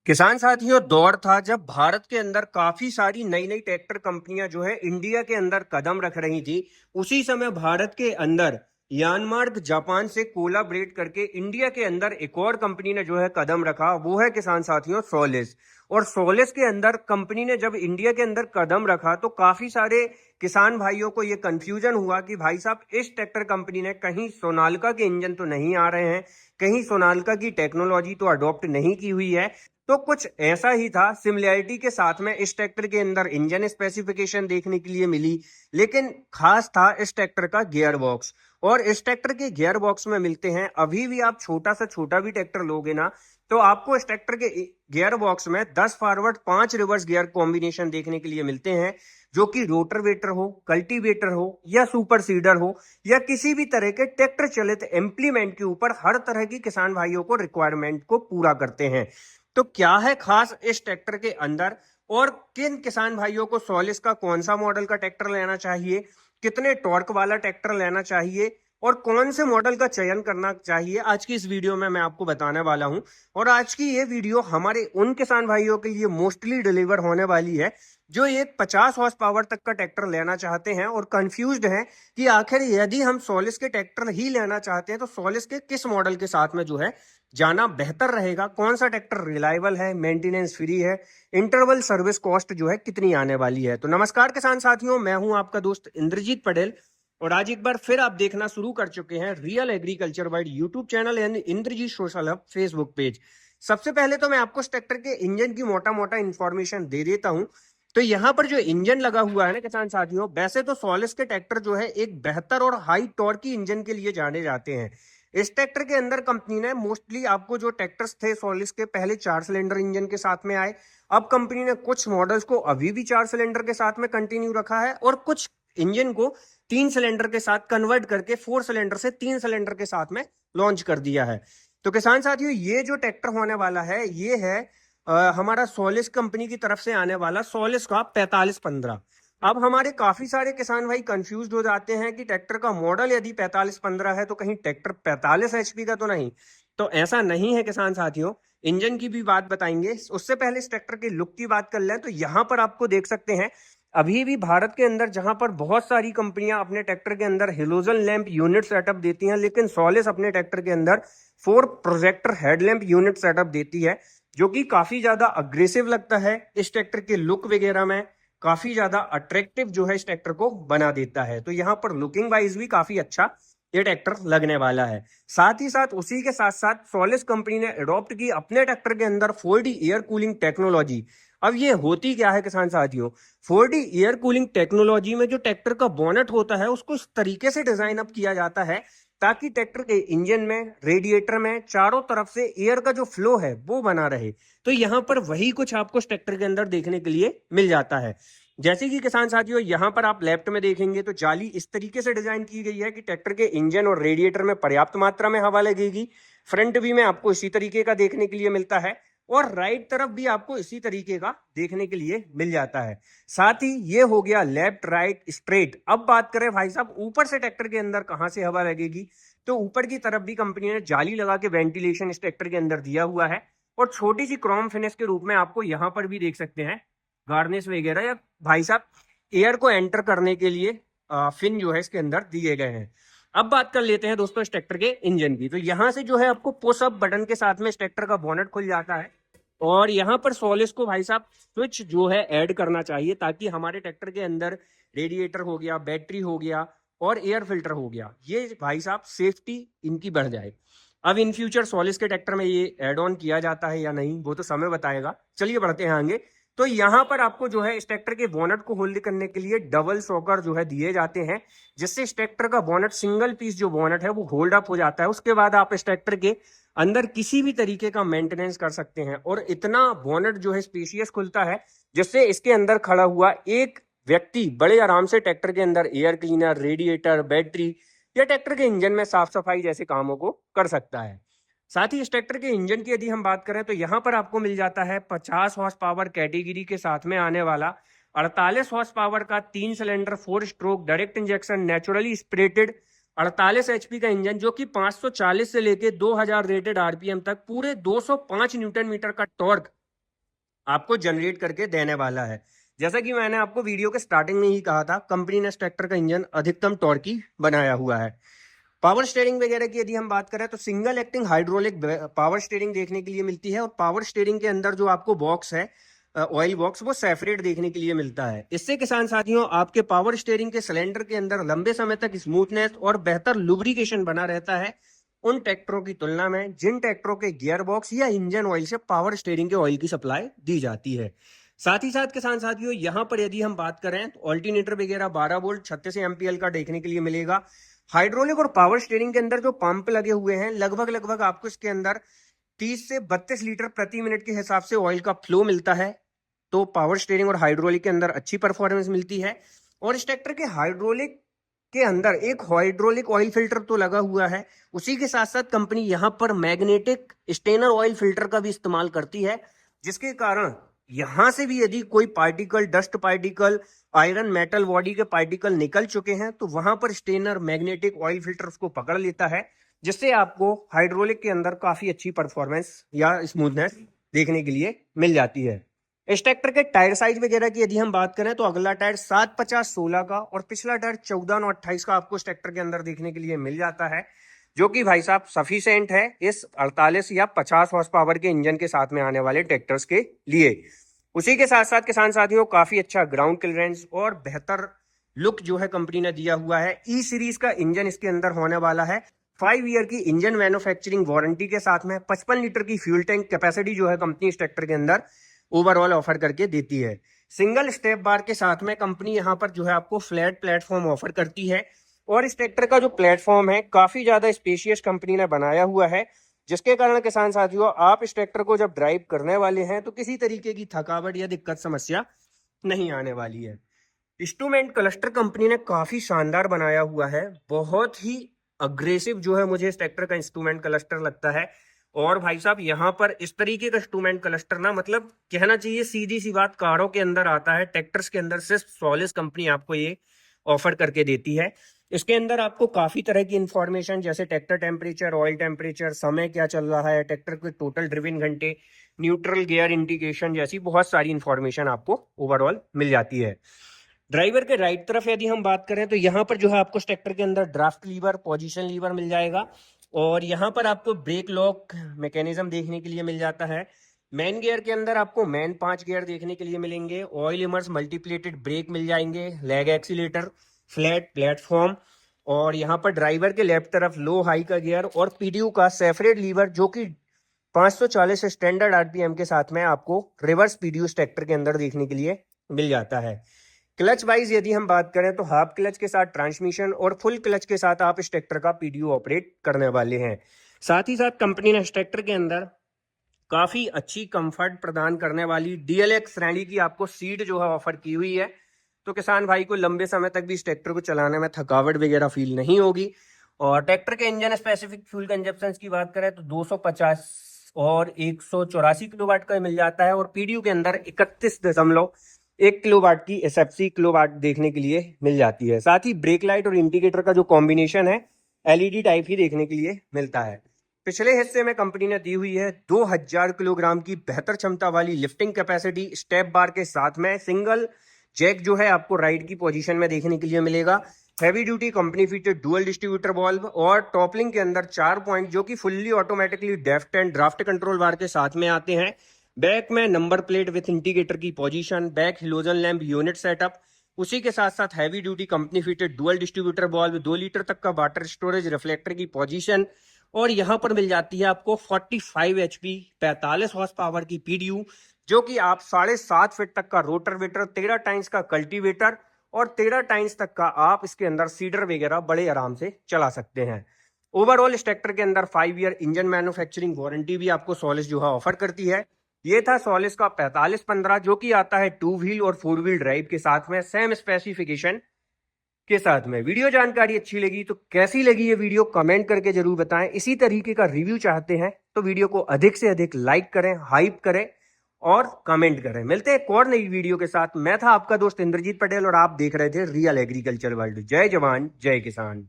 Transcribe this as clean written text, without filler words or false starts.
किसान साथियों, दौर था जब भारत के अंदर काफी सारी नई नई ट्रैक्टर कंपनियां जो है इंडिया के अंदर कदम रख रही थी। उसी समय भारत के अंदर यानमार्क जापान से कोलाबरेट करके इंडिया के अंदर एक और कंपनी ने जो है कदम रखा, वो है किसान साथियों सोलिस। और सोलिस के अंदर कंपनी ने जब इंडिया के अंदर कदम रखा तो काफी सारे किसान भाइयों को ये कंफ्यूजन हुआ कि भाई साहब, इस ट्रैक्टर कंपनी ने कहीं सोनालिका के इंजन तो नहीं आ रहे हैं, कहीं सोनालिका की टेक्नोलॉजी तो अडॉप्ट नहीं की हुई है। तो कुछ ऐसा ही था। सिमिलैरिटी के साथ में इस ट्रैक्टर के अंदर इंजन स्पेसिफिकेशन देखने के लिए मिली, लेकिन खास था इस ट्रैक्टर का गियर बॉक्स। और इस ट्रैक्टर के गियर बॉक्स में मिलते हैं, अभी भी आप छोटा सा छोटा भी ट्रैक्टर लोगे ना तो आपको इस ट्रैक्टर के गियर बॉक्स में 10 फॉरवर्ड 5 रिवर्स गियर कॉम्बिनेशन देखने के लिए मिलते हैं, जो कि रोटरवेटर हो, कल्टीवेटर हो या सुपर सीडर हो या किसी भी तरह के ट्रैक्टर चलित इम्प्लीमेंट के ऊपर हर तरह की किसान भाइयों को रिक्वायरमेंट को पूरा करते हैं। तो क्या है खास इस ट्रैक्टर के अंदर, और किन किसान भाइयों को सोलिस का कौन सा मॉडल का ट्रैक्टर लेना चाहिए, कितने टॉर्क वाला ट्रैक्टर लेना चाहिए और कौन से मॉडल का चयन करना चाहिए, आज की इस वीडियो में मैं आपको बताने वाला हूं। और आज की ये वीडियो हमारे उन किसान भाइयों के लिए मोस्टली डिलीवर होने वाली है जो एक 50 हॉर्स पावर तक का ट्रैक्टर लेना चाहते हैं और कंफ्यूज्ड हैं कि आखिर यदि हम सोलिस के ट्रैक्टर ही लेना चाहते हैं तो सोलिस के किस मॉडल के साथ में जो है जाना बेहतर रहेगा, कौन सा ट्रैक्टर रिलायबल है, मेंटेनेंस फ्री है, इंटरवल सर्विस कॉस्ट जो है कितनी आने वाली है। तो नमस्कार किसान साथियों, मैं हूं आपका दोस्त इंद्रजीत पटेल और आज एक बार फिर आप देखना शुरू कर चुके हैं real agriculture wide YouTube channel and Indrajit social hub Facebook page. सबसे पहले तो मैं आपको इस ट्रैक्टर के इंजन की मोटा मोटा इंफॉर्मेशन दे देता हूं। तो यहाँ पर जो इंजन लगा हुआ है ना किसान साथियों, वैसे तो सोलिस के ट्रैक्टर जो है एक बेहतर और हाई टॉर्क की इंजन के लिए जाने जाते हैं। इस ट्रैक्टर के अंदर कंपनी ने मोस्टली आपको जो ट्रैक्टर्स थे सोलिस के, पहले 4 सिलेंडर इंजन के साथ में आए। अब कंपनी ने कुछ मॉडल्स को अभी भी 4 सिलेंडर के साथ में कंटिन्यू रखा है और कुछ इंजन को 3 सिलेंडर के साथ कन्वर्ट करके 4 सिलेंडर से 3 सिलेंडर के साथ में लॉन्च कर दिया है। तो किसान साथियों, ये जो ट्रैक्टर होने वाला है ये है हमारा सोलिस कंपनी की तरफ से आने वाला सोलिस का 4515। अब हमारे काफी सारे किसान भाई कंफ्यूज हो जाते हैं कि ट्रैक्टर का मॉडल यदि 4515 है तो कहीं ट्रैक्टर 45 एचपी का तो नहीं। तो ऐसा नहीं है किसान साथियों, इंजन की भी बात बताएंगे। उससे पहले इस ट्रैक्टर के लुक की बात कर लें तो यहाँ पर आपको देख सकते हैं, अभी भी भारत के अंदर जहां पर बहुत सारी कंपनियां अपने ट्रैक्टर के अंदर हेलोजन लैंप यूनिट सेटअप देती हैं, लेकिन सोलिस अपने ट्रैक्टर के अंदर 4 प्रोजेक्टर हेडलैम्प यूनिट सेटअप देती है, जो कि काफी ज्यादा अग्रेसिव लगता है। इस ट्रैक्टर के लुक वगैरह में काफी ज्यादा अट्रैक्टिव जो है इस ट्रैक्टर को बना देता है। तो यहाँ पर लुकिंग वाइज भी काफी अच्छा ये ट्रैक्टर लगने वाला है। साथ ही साथ उसी के साथ साथ सोलिस कंपनी ने अडॉप्ट की अपने ट्रैक्टर के अंदर 4D एयर कूलिंग टेक्नोलॉजी। अब ये होती क्या है किसान साथियों, 4D एयर कूलिंग टेक्नोलॉजी में जो ट्रैक्टर का बोनट होता है उसको इस तरीके से डिजाइन अप किया जाता है ताकि ट्रैक्टर के इंजन में, रेडिएटर में चारों तरफ से एयर का जो फ्लो है वो बना रहे। तो यहाँ पर वही कुछ आपको इस ट्रैक्टर के अंदर देखने के लिए मिल जाता है। जैसे कि किसान साथियों, यहाँ पर आप लेफ्ट में देखेंगे तो जाली इस तरीके से डिजाइन की गई है कि ट्रैक्टर के इंजन और रेडिएटर में पर्याप्त मात्रा में हवा लगेगी। फ्रंट व्यू में आपको इसी तरीके का देखने के लिए मिलता है और राइट तरफ भी आपको इसी तरीके का देखने के लिए मिल जाता है। साथ ही ये हो गया लेफ्ट राइट स्ट्रेट। अब बात करें भाई साहब ऊपर से ट्रैक्टर के अंदर कहां से हवा लगेगी, तो ऊपर की तरफ भी कंपनी ने जाली लगा के वेंटिलेशन इस ट्रैक्टर के अंदर दिया हुआ है और छोटी सी क्रोम फिनिश के रूप में आपको यहाँ पर भी देख सकते हैं गार्निश वगैरह, या भाई साहब एयर को एंटर करने के लिए फिन जो है इसके अंदर दिए गए हैं। अब बात कर लेते हैं दोस्तों इस ट्रैक्टर के इंजन की। तो यहाँ से जो है आपको पुश अप बटन के साथ में इस ट्रैक्टर का बोनट खुल जाता है और यहाँ पर सोलिस को भाई साहब स्विच जो है ऐड करना चाहिए ताकि हमारे ट्रैक्टर के अंदर रेडिएटर हो गया, बैटरी हो गया और एयर फिल्टर हो गया, ये भाई साहब सेफ्टी इनकी बढ़ जाए। अब इन फ्यूचर सोलिस के ट्रैक्टर में ये एड ऑन किया जाता है या नहीं वो तो समय बताएगा। चलिए बढ़ते हैं आगे। तो यहाँ पर आपको जो है इस ट्रैक्टर के बोनट को होल्ड करने के लिए डबल शॉकर जो है दिए जाते हैं, जिससे इस ट्रैक्टर का बोनट सिंगल पीस जो बोनट है वो होल्ड अप हो जाता है। उसके बाद आप इस ट्रैक्टर के अंदर किसी भी तरीके का मेंटेनेंस कर सकते हैं और इतना बोनट जो है स्पेशियस खुलता है जिससे इसके अंदर खड़ा हुआ एक व्यक्ति बड़े आराम से ट्रैक्टर के अंदर एयर क्लीनर, रेडिएटर, बैटरी या ट्रैक्टर के इंजन में साफ सफाई जैसे कामों को कर सकता है। साथ ही इस ट्रैक्टर के इंजन की यदि हम बात करें तो यहाँ पर आपको मिल जाता है 50 हॉर्स पावर कैटेगरी के साथ में आने वाला 48 हॉर्स पावर का 3 cylinder 4 stroke direct injection naturally spirited 48 HP का इंजन, जो कि 540 से लेके 2000 रेटेड आरपीएम तक पूरे 205 न्यूटन मीटर का टॉर्क आपको जनरेट करके देने वाला है। जैसा कि मैंने आपको वीडियो के स्टार्टिंग में ही कहा था, कंपनी ने इस ट्रैक्टर का इंजन अधिकतम टॉर्की बनाया हुआ है। पावर स्टीयरिंग वगैरह की यदि हम बात करें तो single acting hydraulic power steering देखने के लिए मिलती है, और पावर स्टीयरिंग के अंदर जो आपको बॉक्स है, ऑयल बॉक्स, वो सेपरेट देखने के लिए मिलता है। इससे किसान साथियों आपके पावर स्टीयरिंग के सिलेंडर के अंदर लंबे समय तक स्मूथनेस और बेहतर लुब्रिकेशन बना रहता है उन ट्रैक्टरों की तुलना में जिन ट्रैक्टरों के गियर बॉक्स या इंजन ऑयल से पावर स्टीयरिंग के ऑयल की सप्लाई दी जाती है। साथ ही साथ किसान साथियों यहाँ पर यदि हम बात करें तो ऑल्टरनेटर वगैरह 12 वोल्ट 36 एमपीएल का देखने के लिए मिलेगा। हाइड्रोलिक और पावर स्टीयरिंग के अंदर जो पंप लगे हुए हैं, लगभग आपको इसके अंदर 30 से 32 लीटर प्रति मिनट के हिसाब से ऑयल का फ्लो मिलता है। तो पावर स्टीयरिंग और हाइड्रोलिक के अंदर अच्छी परफॉर्मेंस मिलती है। और इस ट्रैक्टर के हाइड्रोलिक के अंदर एक हाइड्रोलिक ऑयल फिल्टर तो लगा हुआ है, उसी के साथ साथ कंपनी यहाँ पर मैग्नेटिक स्टेनर ऑयल फिल्टर का भी इस्तेमाल करती है, जिसके कारण यहां से भी यदि कोई particle, dust particle, iron metal body के पार्टिकल निकल चुके हैं तो वहां पर स्टेनर मैग्नेटिक ऑयल फिल्टर उसको पकड़ लेता है, जिससे आपको हाइड्रोलिक के अंदर काफी अच्छी परफॉर्मेंस या स्मूथनेस देखने के लिए मिल जाती है। इस ट्रैक्टर के टायर साइज वगैरह की यदि हम बात करें तो अगला टायर 750/16 का और पिछला टायर 14/28 का आपको इस ट्रैक्टर के अंदर देखने के लिए मिल जाता है, जो कि भाई साहब सफिशिएंट है इस 48 या 50 हॉर्स पावर के इंजन के साथ में आने वाले ट्रैक्टर्स के लिए। उसी के साथ साथ किसान साथियों काफी अच्छा ग्राउंड क्लियरेंस और बेहतर लुक जो है कंपनी ने दिया हुआ है। ई सीरीज का इंजन इसके अंदर होने वाला है। 5 ईयर की इंजन मैन्युफैक्चरिंग वारंटी के साथ में 55 लीटर की फ्यूल टैंक कैपेसिटी जो है कंपनी इस ट्रैक्टर के अंदर ओवरऑल ऑफर करके देती है। सिंगल स्टेप बार के साथ में कंपनी यहाँ पर जो है आपको फ्लैट प्लेटफॉर्म ऑफर करती है, और इस ट्रैक्टर का जो प्लेटफॉर्म है काफी ज्यादा स्पेशियस कंपनी ने बनाया हुआ है, जिसके कारण किसान साथियों आप इस ट्रैक्टर को जब ड्राइव करने वाले हैं तो किसी तरीके की थकावट या दिक्कत समस्या नहीं आने वाली है। इंस्ट्रूमेंट क्लस्टर कंपनी ने काफी शानदार बनाया हुआ है, बहुत ही अग्रेसिव जो है मुझे इस ट्रैक्टर का इंस्ट्रूमेंट क्लस्टर लगता है। और भाई साहब यहाँ पर इस तरीके का इंस्ट्रूमेंट क्लस्टर ना, मतलब कहना चाहिए सीधी सी बात, कारों के अंदर आता है, ट्रैक्टर्स के अंदर सिर्फ सोलिस कंपनी आपको ये ऑफर करके देती है। इसके अंदर आपको काफी तरह की इंफॉर्मेशन जैसे ट्रैक्टर टेम्परेचर, ऑयल टेम्परेचर, समय क्या चल रहा है, ट्रैक्टर के टोटल ड्रिवन घंटे, न्यूट्रल गियर इंडिकेशन जैसी बहुत सारी इंफॉर्मेशन आपको ओवरऑल मिल जाती है। ड्राइवर के राइट तरफ यदि हम बात करें तो यहाँ पर जो है आपको ट्रैक्टर के अंदर ड्राफ्ट लीवर, पोजीशन लीवर मिल जाएगा, और यहाँ पर आपको ब्रेक लॉक मैकेनिज्म देखने के लिए मिल जाता है। मैन गियर के अंदर आपको मैन 5 गियर देखने के लिए मिलेंगे, ऑयल इमर्स मल्टीप्लेटेड ब्रेक मिल जाएंगे, लेग एक्सीलेटर, फ्लैट प्लेटफॉर्म, और यहाँ पर ड्राइवर के लेफ्ट तरफ लो हाई का गियर और पीडीयू का सेपरेट लीवर, जो कि 540 स्टैंडर्ड आरपीएम के साथ में आपको रिवर्स पीडीयू ट्रैक्टर के अंदर देखने के लिए मिल जाता है। क्लच वाइज यदि हम बात करें तो हाफ क्लच के साथ ट्रांसमिशन और फुल क्लच के साथ आप इस ट्रैक्टर का पीडीयू ऑपरेट करने वाले हैं। साथ ही साथ कंपनी ने इस ट्रैक्टर के अंदर काफी अच्छी कंफर्ट प्रदान करने वाली डीएलएक्स श्रेणी की आपको सीट जो है ऑफर की हुई है, तो किसान भाई को लंबे समय तक भी इस ट्रैक्टर को चलाने में थकावट वगैरह फील नहीं होगी। और ट्रैक्टर के इंजन स्पेसिफिक फ्यूल कंजप्शन की बात करें तो 250 और 184 किलोवाट का मिल जाता है, और पीडीयू के अंदर 31.1 किलोवाट की एसएफसी किलोवाट देखने के लिए मिल जाती है। साथ ही ब्रेक लाइट और इंडिकेटर का जो कॉम्बिनेशन है एलईडी टाइप ही देखने के लिए मिलता है। पिछले हिस्से में कंपनी ने दी हुई है 2000 किलोग्राम की बेहतर क्षमता वाली लिफ्टिंग कैपेसिटी स्टेप बार के साथ में। सिंगल जैक जो है आपको राइट की पोजीशन में देखने के लिए मिलेगा। Heavy duty company feature dual distributor valve, और टॉपलिंग के अंदर 4 पॉइंट जो कि fully automatically depth and draft control bar के साथ में आते हैं। बैक में नंबर प्लेट विथ इंडिकेटर की position, back halogen lamp unit setup, उसी के साथ साथ heavy duty company fitted dual distributor valve, 2 litre तक का वाटर स्टोरेज, रिफ्लेक्टर की पोजीशन, और यहाँ पर मिल जाती है आपको 45 HP 45 हॉर्स पावर की पीडीयू, जो कि आप 7.5 फीट तक का रोटर वेटर, 13 टाइम्स का कल्टीवेटर और 13 टाइम्स तक का आप इसके अंदर सीडर वगैरह बड़े आराम से चला सकते हैं। ओवरऑल इस ट्रैक्टर के अंदर 5 ईयर इंजन मैन्युफैक्चरिंग वारंटी भी आपको सोलिस जो है ऑफर करती है। ये था सोलिस का 4515, जो कि आता है 2 व्हील और 4 व्हील ड्राइव के साथ में, सेम स्पेसिफिकेशन के साथ में। वीडियो जानकारी अच्छी लगी तो कैसी लगी ये वीडियो कमेंट करके जरूर बताएं। इसी तरीके का रिव्यू चाहते हैं तो वीडियो को अधिक से अधिक लाइक करें, हाइप करें और कमेंट करें। मिलते हैं एक और नई वीडियो के साथ। मैं था आपका दोस्त इंद्रजीत पटेल और आप देख रहे थे रियल एग्रीकल्चर वर्ल्ड। जय जवान जय किसान।